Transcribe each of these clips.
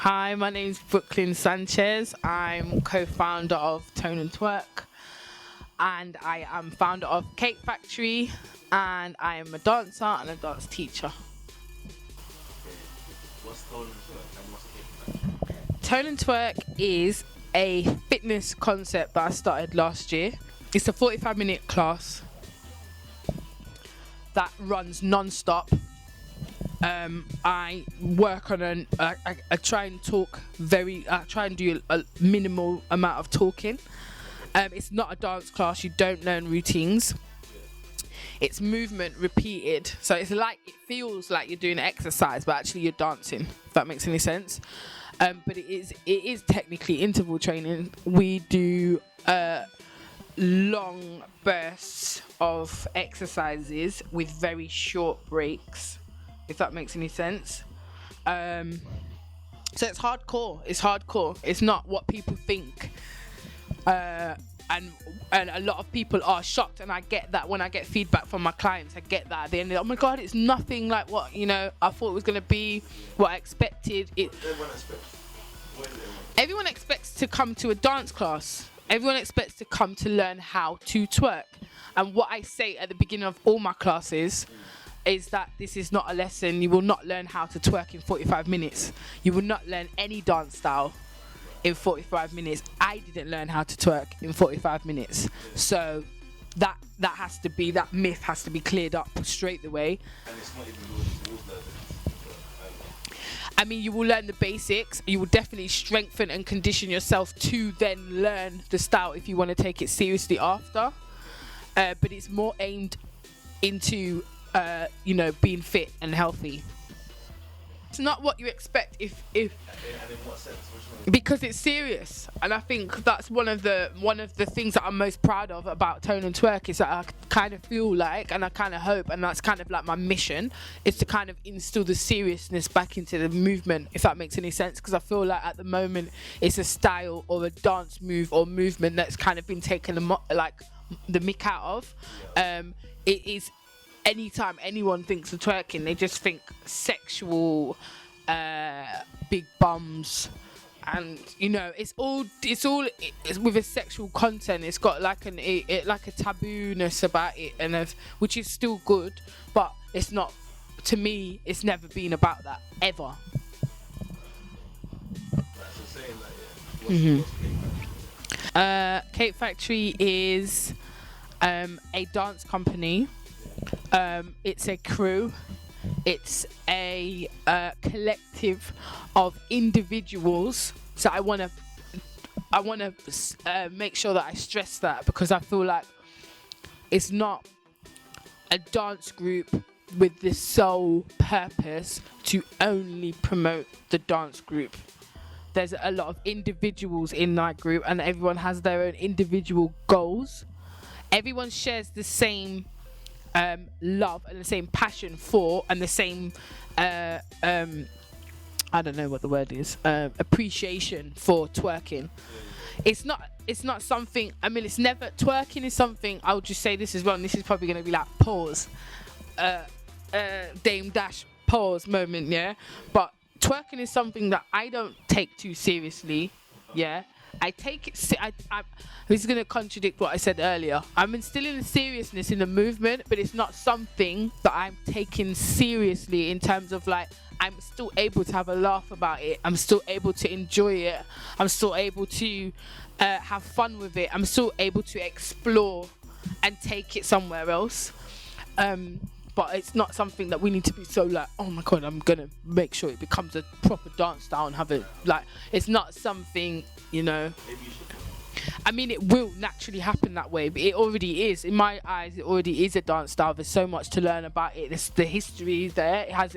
Hi, my name's BrooklynSanchez. I'm co-founder of Tone and Twerk, and I am founder of Cake Factory, and I am a dancer and a dance teacher. What's Tone and Twerk and what's Cake Factory? Tone and Twerk is a fitness concept that I started last year. It's a 45-minute class that runs non-stop. I work on I try and talk I try and do a minimal amount of talking. It's not a dance class. You don't learn routines. It's movement repeated, so it feels like you're doing exercise, but actually you're dancing, if that makes any sense. But it is technically interval training. We do long bursts of exercises with very short breaks, if that makes any sense. So it's hardcore. It's not what people think. And a lot of people are shocked, and I get that when I get feedback from my clients. I get that at the end. Oh my god, it's nothing like what I thought it was gonna be, what I expected. Everyone expects to come to a dance class. Everyone expects to come to learn how to twerk. And what I say at the beginning of all my classes is that this is not a lesson. You will not learn how to twerk in 45 minutes. You will not learn any dance style in 45 minutes. I didn't learn how to twerk in 45 minutes. So that myth has to be cleared up straight away. And it's not even yours learning. I mean, you will learn the basics. You will definitely strengthen and condition yourself to then learn the style if you want to take it seriously after. But it's more aimed into being fit and healthy. It's not what you expect if And in what sense? because it's serious. And I think that's one of the things that I'm most proud of about Tone and Twerk, is that I kind of feel like, and I kind of hope, and that's kind of like my mission, is to kind of instill the seriousness back into the movement, if that makes any sense. Because I feel like at the moment it's a style or a dance move or movement that's kind of been taken the mick out of. It is, anytime anyone thinks of twerking, they just think sexual, big bums, and it's with a sexual content. It's got like a taboo-ness about it, and which is still good, but it's not. To me, it's never been about that ever. Cake Factory is a dance company. It's a crew. It's a collective of individuals. So I want to make sure that I stress that, because I feel like it's not a dance group with the sole purpose to only promote the dance group. There's a lot of individuals in that group, and everyone has their own individual goals. Everyone shares the same love and the same passion for, and the same I don't know what the word is, appreciation for twerking. It's not something, I mean, it's never, twerking is something, I'll just say this as well, and this is probably going to be like pause, Dame Dash pause moment, yeah, but twerking is something that I don't take too seriously, yeah. I take it. This is going to contradict what I said earlier. I'm instilling the seriousness in the movement, but it's not something that I'm taking seriously in terms of like, I'm still able to have a laugh about it. I'm still able to enjoy it. I'm still able to have fun with it. I'm still able to explore and take it somewhere else. But it's not something that we need to be so like, oh my god, I'm gonna make sure it becomes a proper dance style and have it like, it's not something, I mean, it will naturally happen that way, but it already is. In my eyes, it already is a dance style. There's so much to learn about it. The history is there. It has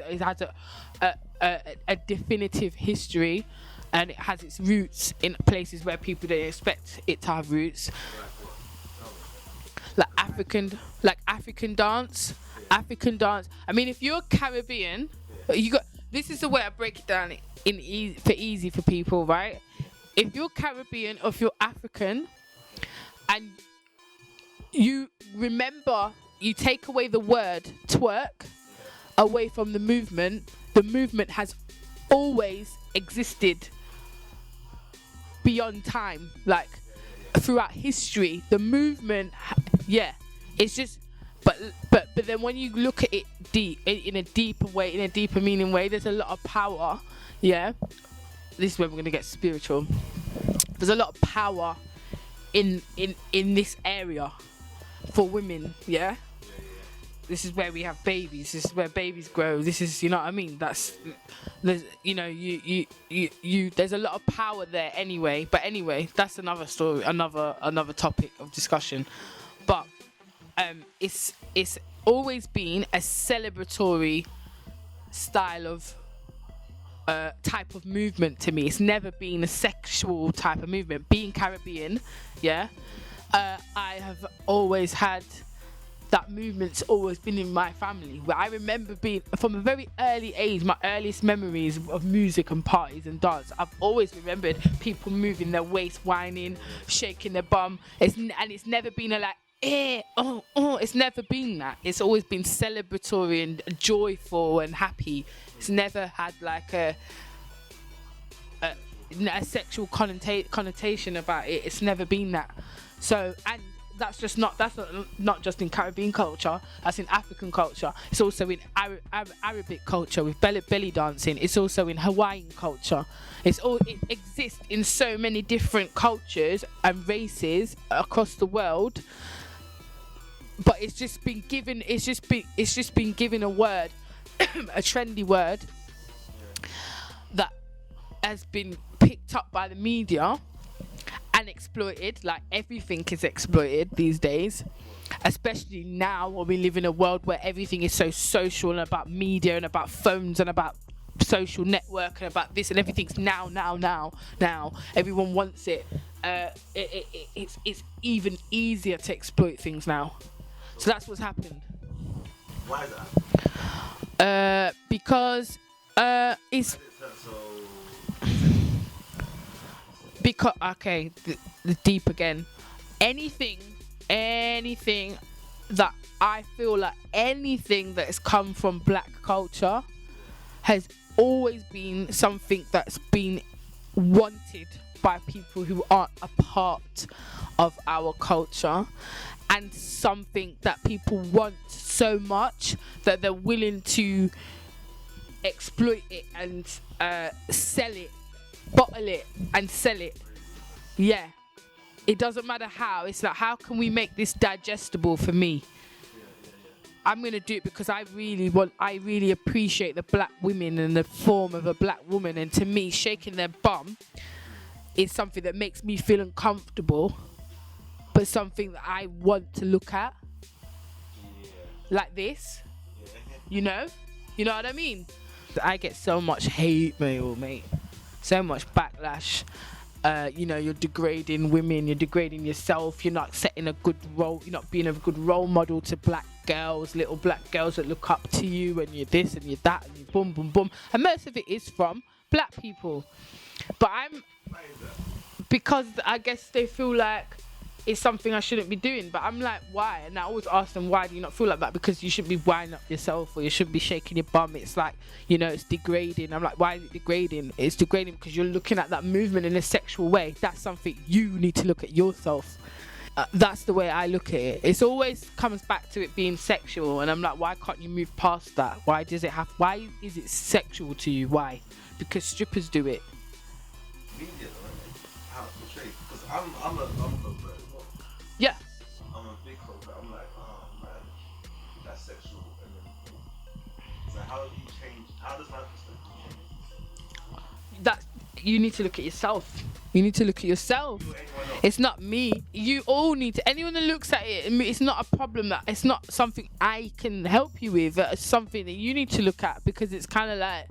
a definitive history, and it has its roots in places where people don't expect it to have roots. Like African dance. I mean, if you're Caribbean, this is the way I break it down easy for people, right? If you're Caribbean or if you're African, and you remember, you take away the word twerk away from the movement has always existed beyond time, like throughout history. The movement, yeah, it's just, but then when you look at it deep, in a deeper way, in a deeper meaning way, there's a lot of power. Yeah, this is where we're gonna get spiritual. There's a lot of power in this area for women. Yeah, this is where we have babies. This is where babies grow. This is, you know what I mean. There's, you know, you there's a lot of power there anyway. But anyway, that's another story, another topic of discussion. But it's always been a celebratory style of type of movement to me. It's never been a sexual type of movement. Being Caribbean, yeah, I have always had that movement's always been in my family. Where I remember being, from a very early age, my earliest memories of music and parties and dance, I've always remembered people moving their waist, whining, shaking their bum. And it's never been a like, it's never been that. It's always been celebratory and joyful and happy. It's never had like a sexual connotation about it. It's never been that. So, and that's not just in Caribbean culture. That's in African culture. It's also in Arabic culture with belly dancing. It's also in Hawaiian culture. It exists in so many different cultures and races across the world. But it's just been given a word, a trendy word that has been picked up by the media and exploited. Like everything is exploited these days, especially now when we live in a world where everything is so social and about media and about phones and about social network and about this and everything's now. Everyone wants it. It's even easier to exploit things now. So that's what's happened. Why is that? Because it's because okay, the deep again. Anything that I feel like anything that has come from black culture has always been something that's been wanted by people who aren't a part of our culture, and something that people want so much that they're willing to exploit it and sell it, bottle it and sell it. Yeah, it doesn't matter how. It's like, how can we make this digestible for me? I'm gonna do it because I really appreciate the black women and the form of a black woman, and to me shaking their bum is something that makes me feel uncomfortable, but something that I want to look at. Like this, you know what I mean? I get so much hate mail, mate, so much backlash. You're degrading women, you're degrading yourself, you're not setting a good role, you're not being a good role model to black girls, little black girls that look up to you, and you're this and you're that and you boom boom boom. And most of it is from black people, but because I guess they feel like it's something I shouldn't be doing. But I'm like, why? And I always ask them, why do you not feel like that? Because you shouldn't be winding up yourself, or you shouldn't be shaking your bum. It's like, it's degrading. I'm like, why is it degrading? It's degrading because you're looking at that movement in a sexual way. That's something you need to look at yourself. That's the way I look at it. It's always comes back to it being sexual, and I'm like, why can't you move past that? Why is it sexual to you? Why? Because strippers do it. Media, how to portray. Because I'm a yeah. I'm a big hoe, but I'm like, oh man, that's sexual. And then, so how do you change? How does my perspective change? That you need to look at yourself. You need to look at yourself. It's not me. You all need to. Anyone that looks at it, it's not a problem. That it's not something I can help you with. It's something that you need to look at, because it's kind of like,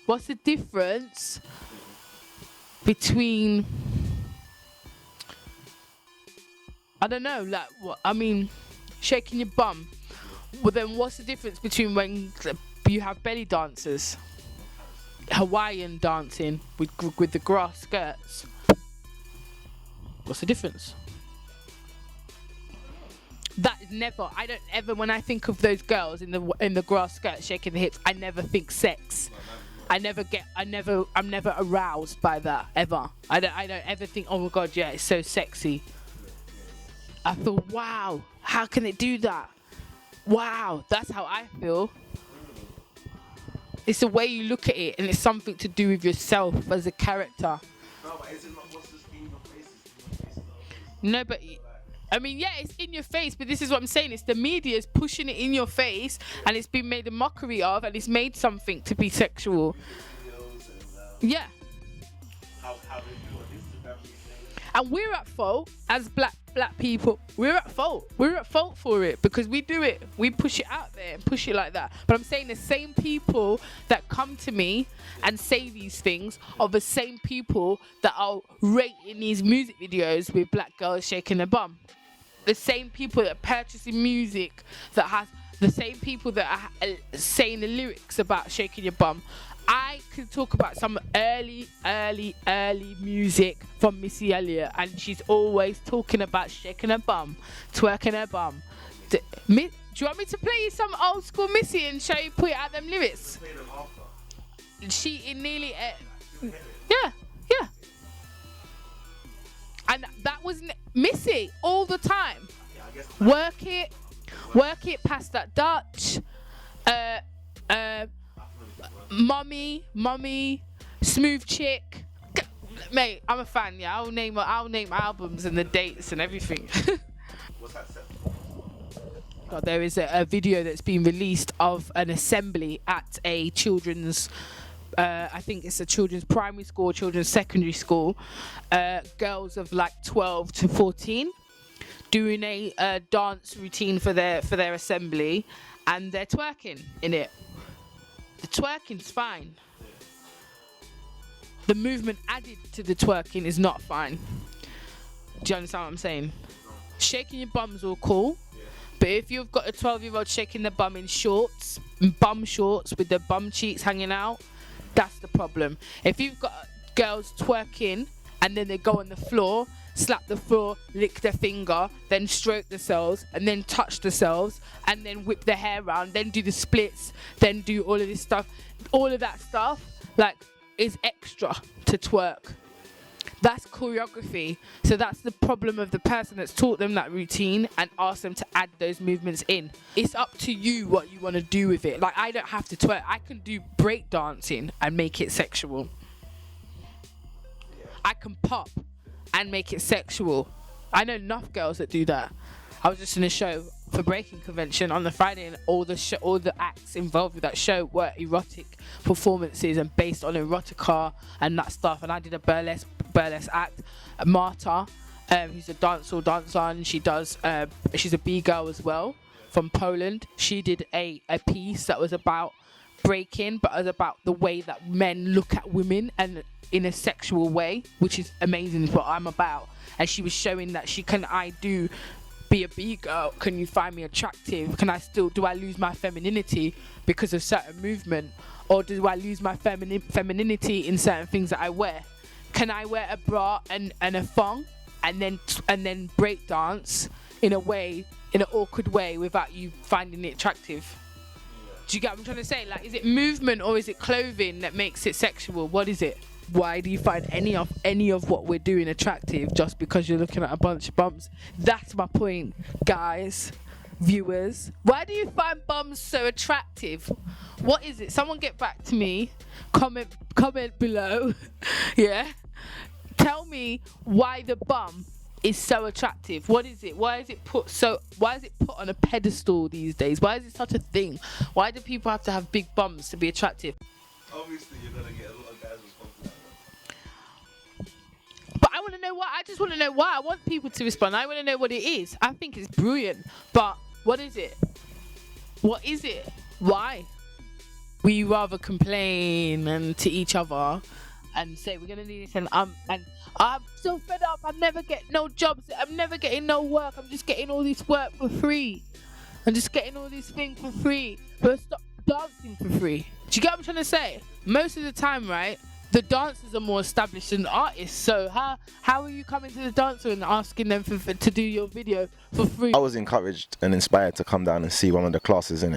what's the difference between, I don't know, like what I mean, shaking your bum. Well, then what's the difference between when you have belly dancers, Hawaiian dancing with the grass skirts? What's the difference? That is never. I don't ever. When I think of those girls in the grass skirt shaking the hips, I never think sex. I'm never aroused by that ever. I don't ever think, oh my god, yeah, it's so sexy. I thought, wow, how can it do that? Wow, that's how I feel. It's the way you look at it, and it's something to do with yourself as a character. No, but is it not what's just in your face? It's in your face. No, but I mean, yeah, it's in your face, but this is what I'm saying. It's the media's pushing it in your face, and it's been made a mockery of, and it's made something to be sexual. Yeah. How they do on Instagram these days. And we're at fault as black people. We're at fault. We're at fault for it because we do it. We push it out there and push it like that. But I'm saying the same people that come to me and say these things are the same people that are rating these music videos with black girls shaking their bum. The same people that are purchasing music that has the same people that are saying the lyrics about shaking your bum. I could talk about some early music from Missy Elliott, and she's always talking about shaking her bum, twerking her bum. Do you want me to play you some old school Missy and show you, put out them lyrics? Play them after. She in nearly, yeah. And that was Missy all the time. Yeah, I guess Work it past that Dutch. Mummy, Smooth Chick. Mate, I'm a fan, yeah. I'll name albums and the dates and everything. What's that set? God, there is a video that's been released of an assembly at a children's I think it's a children's primary school, children's secondary school. Girls of like 12 to 14 doing a dance routine for their assembly, and they're twerking in it. The twerking's fine. The movement added to the twerking is not fine. Do you understand what I'm saying? Shaking your bum's all cool, but if you've got a 12-year-old shaking their bum in shorts, bum shorts with their bum cheeks hanging out, that's the problem. If you've got girls twerking and then they go on the floor, slap the floor, lick their finger, then stroke themselves, and then touch themselves, and then whip their hair around, then do the splits, then do all of this stuff. All of that stuff, like, is extra to twerk. That's choreography. So that's the problem of the person that's taught them that routine and asked them to add those movements in. It's up to you what you want to do with it. Like, I don't have to twerk. I can do break dancing and make it sexual. I can pop and make it sexual. I know enough girls that do that. I was just in a show for Breaking Convention on the Friday, and all the acts involved with that show were erotic performances and based on erotica and that stuff. And I did a burlesque act. Marta, who's a dancehall dancer, and she's a B-girl as well from Poland. She did a piece that was about breaking, but it was about the way that men look at women and in a sexual way, which is amazing, is what I'm about. And she was showing that be a B-girl? Can you find me attractive? Do I lose my femininity because of certain movement? Or do I lose my femininity in certain things that I wear? Can I wear a bra and a thong and then break dance in an awkward way without you finding it attractive? Do you get what I'm trying to say? Like, is it movement or is it clothing that makes it sexual? What is it? Why do you find any of what we're doing attractive just because you're looking at a bunch of bums? That's my point, guys, viewers. Why do you find bums so attractive? What is it? Someone get back to me. Comment below. Yeah. Tell me why the bum is so attractive. What is it? Why is it put on a pedestal these days? Why is it such a thing? Why do people have to have big bums to be attractive? Obviously, you're gonna get a lot of guys respond to that one. But I want to know why. I just want to know why. I want people to respond. I want to know what it is. I think it's brilliant. But what is it? What is it? Why? We rather complain and to each other and say we're gonna do this, and I'm so fed up. I never get no jobs. I'm never getting no work. I'm just getting all this work for free. I'm just getting all these things for free. But stop dancing for free. Do you get what I'm trying to say? Most of the time, right? the dancers are more established than the artists. So how are you coming to the dancer and asking them to do your video for free? I was encouraged and inspired to come down and see one of the classes in it.